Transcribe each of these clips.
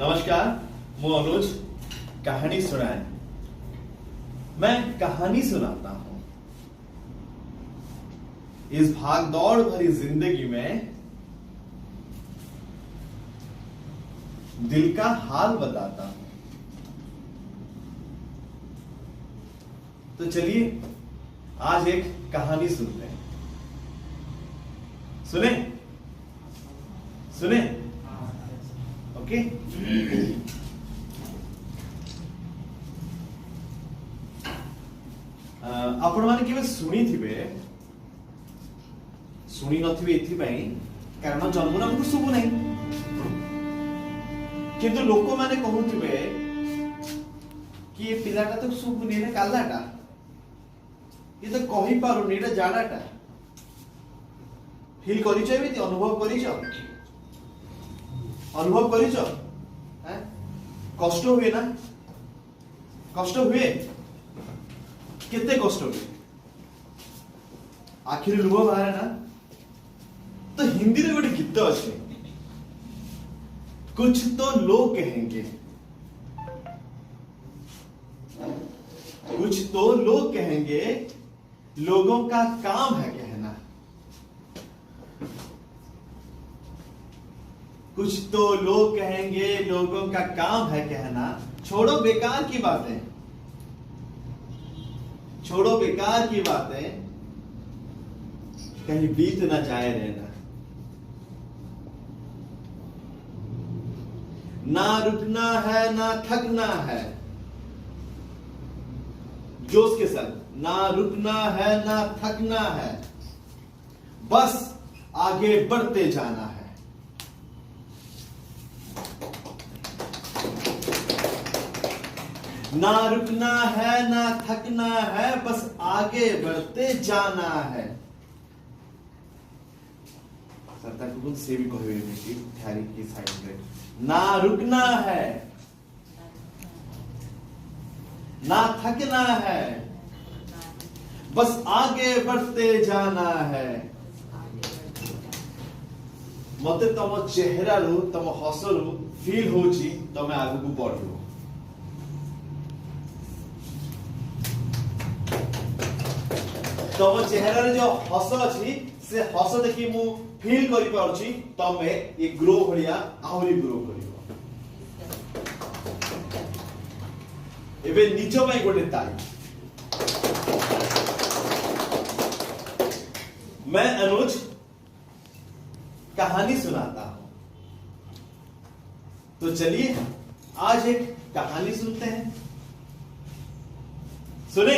नमस्कार, मु अनुज कहानी सुनाए। मैं कहानी सुनाता हूं। इस भाग दौड़ भरी जिंदगी में दिल का हाल बताता हूं। तो चलिए आज एक कहानी सुनते हैं। सुने सुने ओके। आपण माने केबे सुनी थिबे सुनी नथिबे एथिपाई कारण जन्मना हमको सुबु नहीं, किंतु लोक माने कहउथिबे कि ये पिलाटा तो सुबुनी रे कालाटा, ये तो कहि पारुनी रे जाडाटा। फील करिछ एमिति अनुभव करिछ कष्ट हुए ना, कष्ट हुए कितने कष्ट हुए, आखिर लुह बाहर ना। तो हिंदी में गोटे गीत अच्छे, कुछ तो लोग कहेंगे, कुछ तो लोग कहेंगे, लोगों का काम है कहना। कुछ तो लोग कहेंगे, लोगों का काम है कहना। छोड़ो बेकार की बातें, छोड़ो बेकार की बातें, कहीं बीत ना जाए रहना। ना रुकना है ना थकना है, जोश के साथ, ना रुकना है ना थकना है, बस आगे बढ़ते जाना है। ना रुकना है ना थकना है, बस आगे बढ़ते जाना है। सरदार कुछ से भी कहे कि थारी की साइड में ना रुकना है ना थकना है, बस आगे बढ़ते जाना है। मते तम चेहरा रु तम हसरु फील होची तमे आगु को बढ़ो। तम चेहरा रे जो हस अछि से हस देखि मु फील करि पाउछि तमे ये ग्रो भलिया आहुरी ग्रो करिवो। एबे निज पई गोटे ताली। मैं अनुज कहानी सुनाता हूं। तो चलिए आज एक कहानी सुनते हैं। सुने,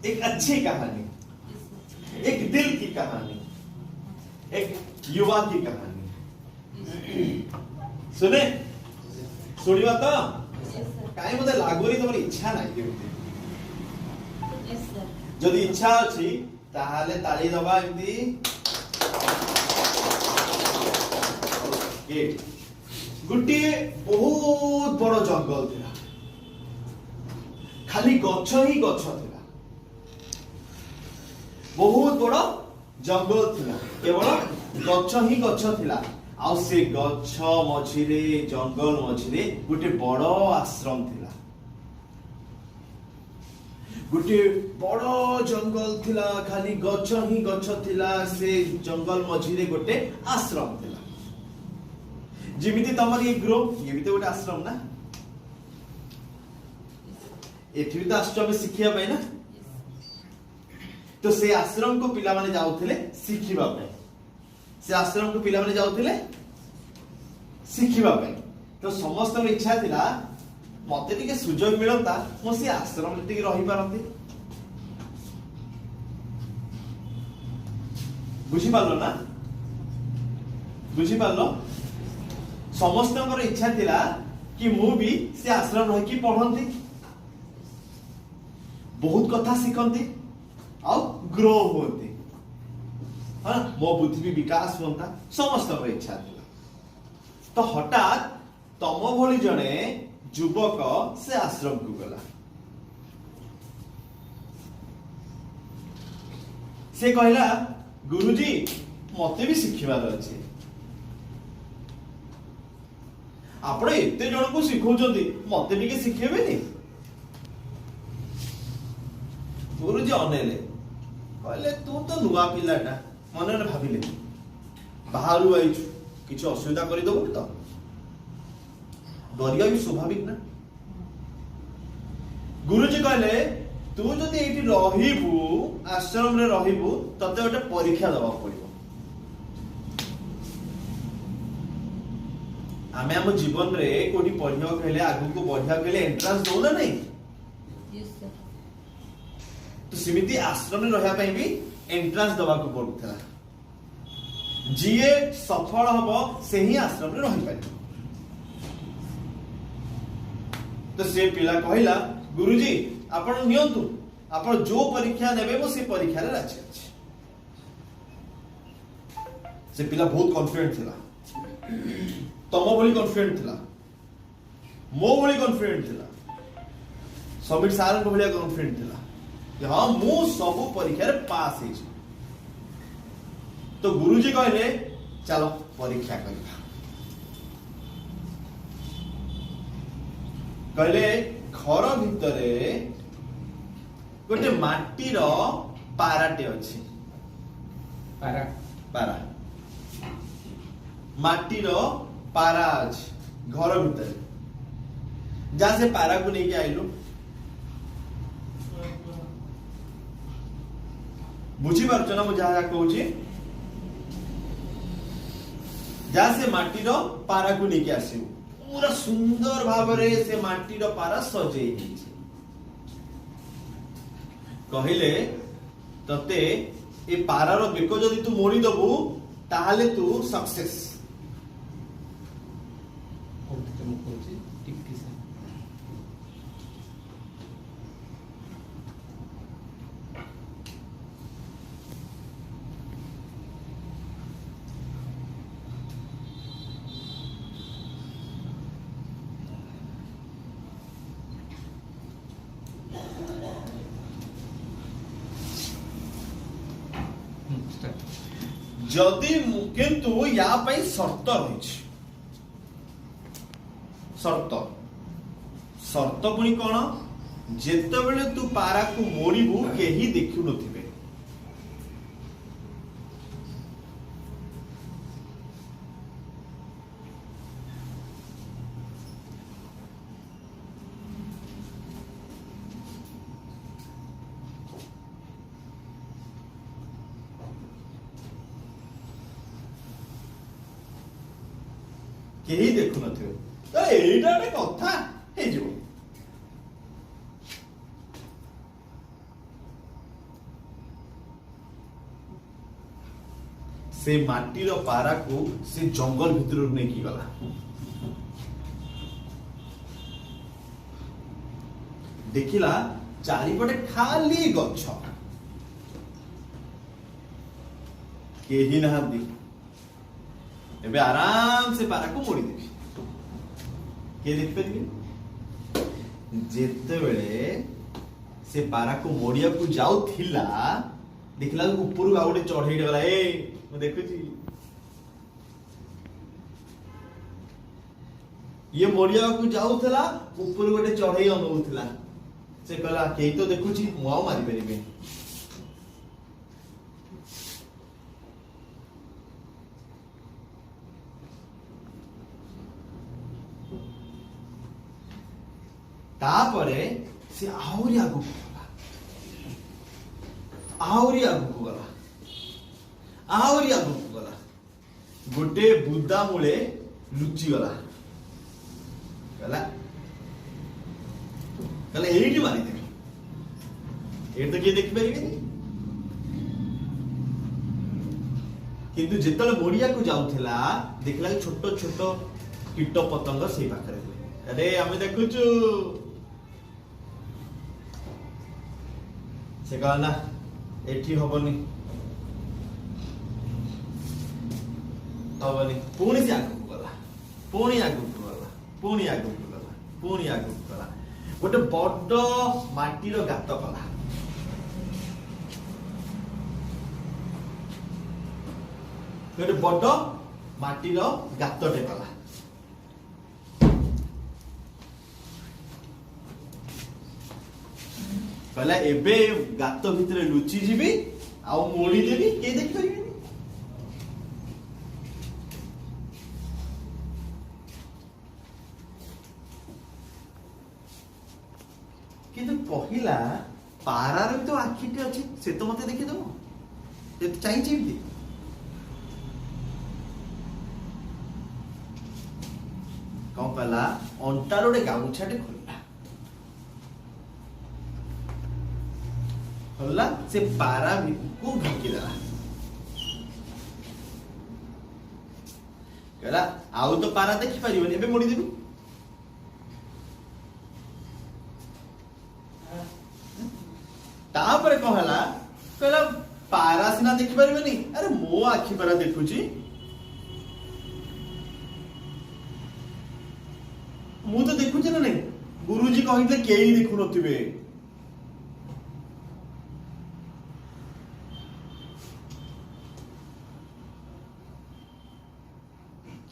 एक अच्छी कहानी, एक दिल की कहानी, एक युवा की कहानी। सुने सुनिवा तो कहीं मते लागोरी तमर इच्छा नहीं केमती। जदि इच्छा अछि ताहाले ताली दबा एमती। ओके, गुटी बहुत बड़ जंगल थिला, खाली गछ ही गछ थिला। बहुत बड़ जंगल थिला, केवल गछ ही गछ थिला। आ से गछ मझिरे जंगल मझिरे गोटे बड़ आश्रम थिला। गोटे बड़ जंगल थिला, खाली गछ ही गछ थिला। से जंगल मझिरे गोटे आश्रम थिला। जिमिति तमर ये ग्रो, ये भी तो गोटे आश्रम ना। एठी भी तो आश्रम शिखिया पाई ना। तो से आश्रम को पिला माने जाउथिले शिखिबा पे। से आश्रम को पिला माने जाउथिले शिखिबा पे। तो समस्त इच्छा थिला मते टिके सुजोग मिलता मो से आश्रम टिके रही पारंती। बुझी पालो ना, बुझी पालो। समस्त इच्छा थिला कि मु भी से आश्रम रही की पढ़ंती, बहुत कथा शिखंती और ग्रो होती। हाँ, मो बुद्धि भी विकास होता। समस्त इच्छा थी। तो हठात तम भली जने युवक से आश्रम को गला। से कहला गुरुजी मते भी शिखिबार अछि। आपण एते जण को सिखौचंती मते टिके सिखेबेनी गुरुजी अनेले कहले तू तो नुआ पिलाटा मन में भाविले बाहर आईचु किसी असुविधा कर दबु तो डरिया भी स्वाभाविक ना गुरुजी कहले तू जदि एठी रहिबु आश्रम रे रहिबु तते गोटे परीक्षा दबा पड़िबो आमे हम जीवन रे कोठी पढ़िया कहले आगु को बढ़िया कहले एंट्रेंस दो ना नहीं यस सर तो सिमिति आश्रम रे रहया पई भी एंट्रेंस दबा को पड़ुथला जीए सफल हबो से ही आश्रम रे रहि पाइ तो से पिला कहिला गुरुजी आपण नियंतु आपण जो परीक्षा नेबे वो से परीक्षा रे राजी अछि से पिला बहुत कॉन्फिडेंट थिला तम भली कॉन्फिडेंट थिला मो भली कॉन्फिडेंट थिला समित सार को भली कॉन्फिडेंट थिला कि हां मु सब परीक्षा रे पास हे तो गुरुजी कहले चलो परीक्षा करबा कहले घर भितरे गोटे माटीर पाराटे अछि पारा पारा माटीर पारा अछि घर भितरे जा से पारा को लेके आइलो बुझी पारछ ना मु जहा कहूची जा से माटीर पारा को लेके आसियो पूरा सुंदर भावरे से माटीर पारा सजेई हिची कहिले तते ए पारार बेको जदि तू मोड़ी दबु ताहाले तू सक्सेस जदि किंतु या पई शर्त रहिछि शर्त शर्त पुनी कोन जेते बेले तू पारा को मोड़ीबू केही देखु नथिबे केही देखु नथिबे तो एइटा एक कथा हे जो से माटीर पारा को से जंगल भितर नहीं की गला देखिला चारिपटे खाली गछ केही नहांती एबे आराम से पारा को मोड़ी देबी के देख परिबे जेते बेले से पारा को मोड़िया को जाउ थिला देखला ऊपर आ गोटे चढ़ई गला ए म देखुची ये मोड़िया को जाउ थला ऊपर गोटे चढ़ई अनउथला से कहला केही तो देखुची मुआ मारी परिबे तापरे से आहरी आगु गला आहरी आगु गला आहरी आगु गला गोटे बुद्धा मूले लुचि गला गला गला एठी मारी देबी एठ तो के देख परिबे किंतु जेतले मोड़िया को जाउथला देखला छोटो छोटो कीट पतंग से पाखरे अरे हमें देखुचु से कहला एठी हबनी पुणी से आगु गला पुणी आगु गला पुणी आगु गला पुणी आगु गला गोटे बड़ माटीर गात कला गोटे बड़ माटीर गातटे कला कहला एबे गात भितर लुचि जीवी आउ मोड़ी देवी के देख परिबेनी। किंतु पहिला पारार भी तो आखिटे अछि से तो मते देखि दबो से तो चाहि जेमती कौन कहला अंटार गोटे गामुछाटे खोलला से पारा भी को ढकी देला कहला आउ तो पारा देखि परिबनी एबे मोड़ी देबी तापर कहला कहला पारा सिना देखि परिबनी अरे मो आखि पारा देखुची मु तो देखुची ना नहीं गुरुजी कहितले केही देखु नथिबे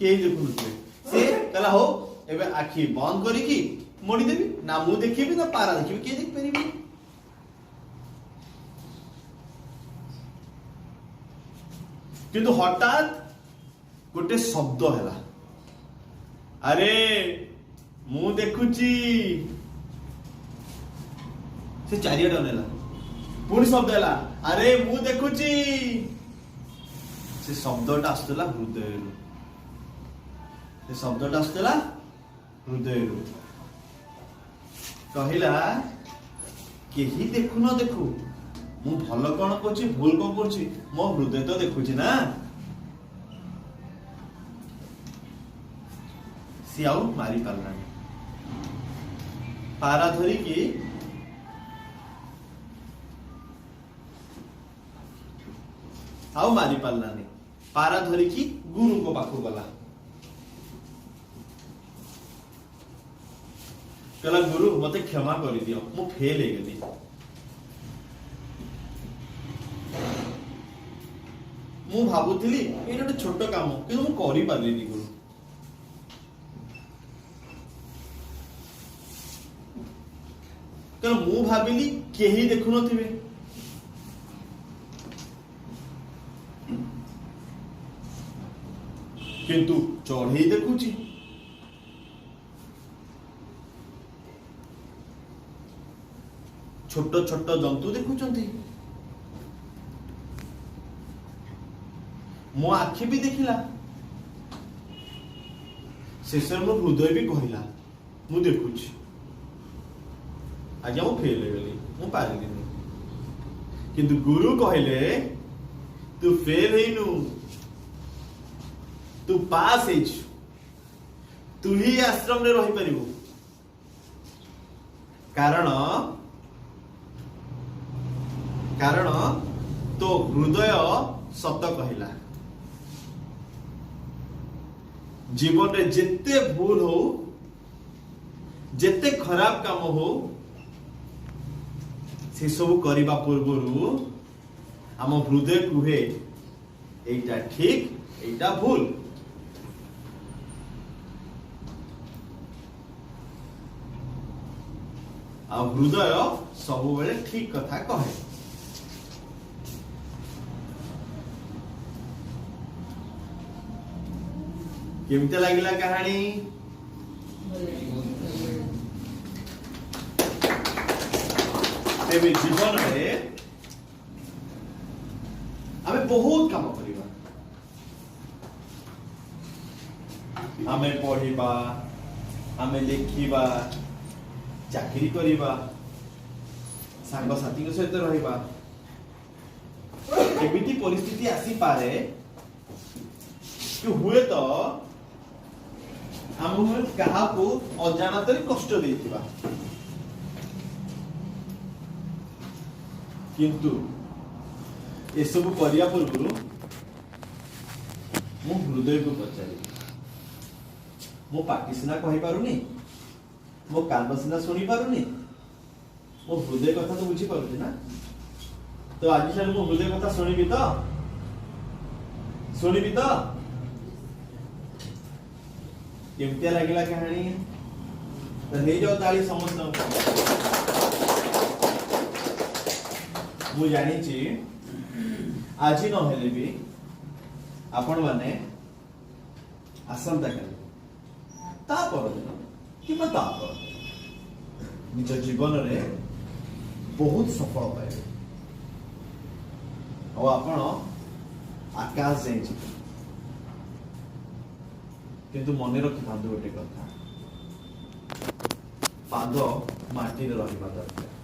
केही देखु नथिबे से कहला हो एबे आखि बंद करी की मोड़ी देबी ना मु देखिबी ना पारा देखिबी के देख परिबी किंतु हठात गोटे शब्द है अरे मु देखुची से चारियाडे अनेला पुणी शब्द है अरे मु देखुची से शब्दटा आसुला हृदय से शब्दटा आसुला हृदय कहला केही देखु न देखु मु भल कौन करछि भूल कौन करछि मो हृदय तो देखुछि ना सी आउ मारी पारला पारा धरी की आउ मारी पारला पारा धरी की गुरु को पाखु गला कहला गुरु मते क्षमा कर दियो मु फेल हे गली मु भाबुथिली ए गोटे छोट काम किंतु मु करि पारलिनी गुरु कारण मु भाबिली केही देखु नथिबे किंतु चढ़ई देखुची छोट छोट जंतु देखुचंती मो आखि भी देखिला शेष मो हृदय भी कहला मु देखुची आज मु फेल हो गली मु पारिलिनी किंतु गुरु कहले तू फेल हेनु तू पास हेछु तू ही आश्रम रे रही परिबो कारण तो हृदय सत कहला जीवन रे जेते भूल हो जेते खराब काम हो से सब करबा पूर्वरु आम हृदय कुहे एटा ठीक एटा भूल आ हृदय सब बेले ठीक कथा कहे केमते लागिला कहानी तेरे जीवन में हमें बहुत काम करिबा हमें पढ़िबा हमें लिखिबा चाकरी करिबा सांग साथी के सहित रहिबा एमिति परिस्थिति आसी पारे कि हुए तो हम कहा को अजानत कष्ट देथिबा किंतु ए सब करिया पूर्व मो हृदय को पचारि मो पाटी सिना कहि पारुनी मो कान सिना सुनी पारुनी मो हृदय कथा तो बुझी पारुनी ना तो आज ठार मो हृदय कथा सुनिबी तो केमतिया लागिला कहानी तो हे जाओ ताली समस्त मु जानी आज न हेले भी आपण माने आसंता काली ता परदिन किंबा ता पर निज जीवन रे बहुत सफल पाइबे और आपण आकाश जाइए किंतु मन रखि था गोटे कथा पाद माटी रहा दरकार